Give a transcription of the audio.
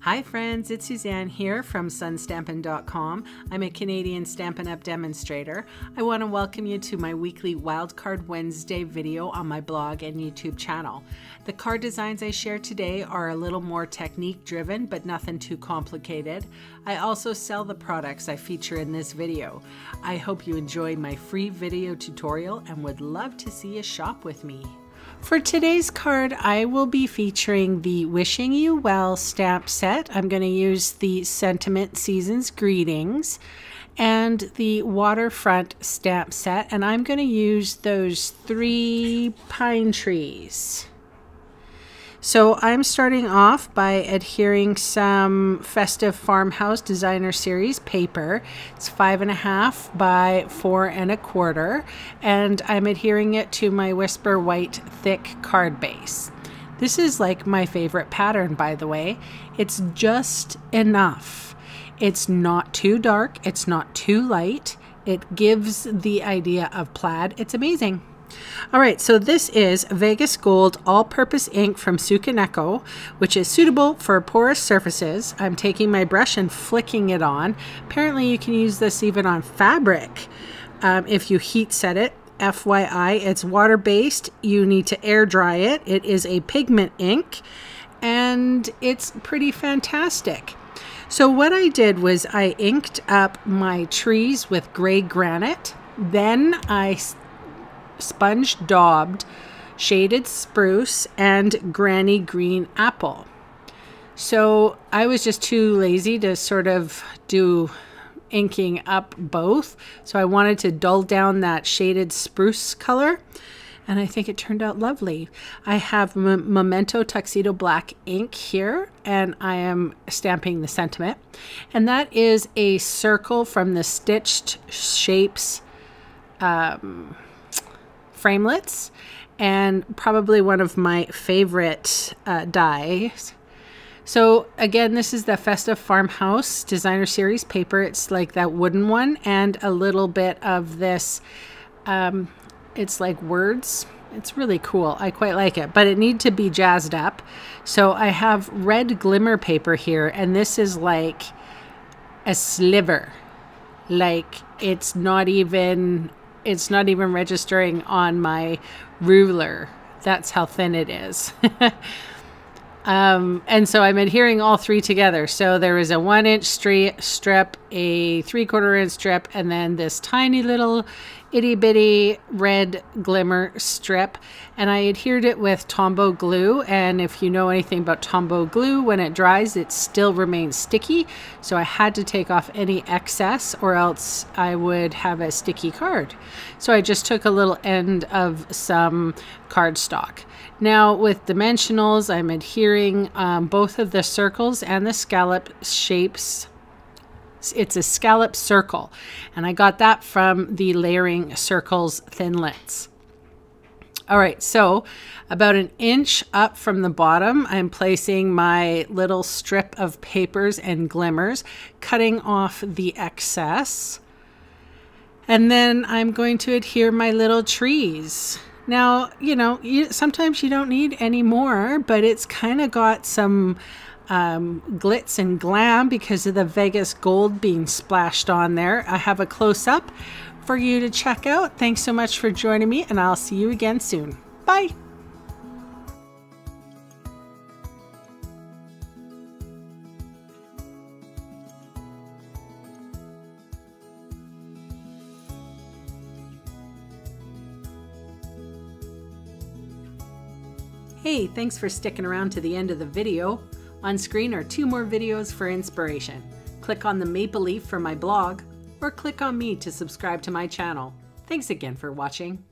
Hi friends, it's Suzanne here from sunstampin.com. I'm a Canadian Stampin' Up! Demonstrator. I want to welcome you to my weekly Wildcard Wednesday video on my blog and YouTube channel. The card designs I share today are a little more technique driven, but nothing too complicated. I also sell the products I feature in this video. I hope you enjoy my free video tutorial and would love to see you shop with me. For today's card, I will be featuring the Wishing You Well stamp set. I'm going to use the Sentiment Season's Greetings and the Waterfront stamp set, and I'm going to use those 3 pine trees. So I'm starting off by adhering some Festive Farmhouse Designer Series paper. It's 5.5 by 4 1/4, and I'm adhering it to my Whisper White thick card base. This is like my favorite pattern, by the way. It's just enough. It's not too dark, it's not too light. It gives the idea of plaid. It's amazing. All right, so this is Vegas Gold all-purpose ink from SuNN, which is suitable for porous surfaces. I'm taking my brush and flicking it on. Apparently you can use this even on fabric if you heat set it. FYI, it's water-based. You need to air dry it. It is a pigment ink, and it's pretty fantastic. So what I did was I inked up my trees with gray granite. Then I sponge daubed shaded spruce and granny green apple. So I was just too lazy to sort of do inking up both. So I wanted to dull down that shaded spruce color, and I think it turned out lovely. I have Memento Tuxedo Black ink here, and I am stamping the sentiment. And that is a circle from the Stitched Shapes framelits, and probably one of my favorite dies. So again, this is the Festive Farmhouse Designer Series paper. It's like that wooden one, and a little bit of this, it's like words. It's really cool. I quite like it, but it needs to be jazzed up. So I have red glimmer paper here, and this is like a sliver. Like it's not even registering on my ruler. That's how thin it is. And so I'm adhering all 3 together. So there is a 1-inch strip, a 3/4 inch strip, and then this tiny little itty bitty red glimmer strip. And I adhered it with Tombow glue. And if you know anything about Tombow glue, when it dries, it still remains sticky. So I had to take off any excess, or else I would have a sticky card. So I just took a little end of some cardstock. Now with dimensionals, I'm adhering both of the circles and the scallop shapes. It's a scallop circle, and I got that from the Layering Circles Thinlits. All right, so about 1 inch up from the bottom, I'm placing my little strip of papers and glimmers, cutting off the excess. And then I'm going to adhere my little trees. Now, you know, sometimes you don't need any more, but it's kind of got some glitz and glam because of the Vegas Gold being splashed on there. I have a close-up for you to check out. Thanks so much for joining me, and I'll see you again soon. Bye! Hey, thanks for sticking around to the end of the video. On screen are 2 more videos for inspiration. Click on the maple leaf for my blog, or click on me to subscribe to my channel. Thanks again for watching.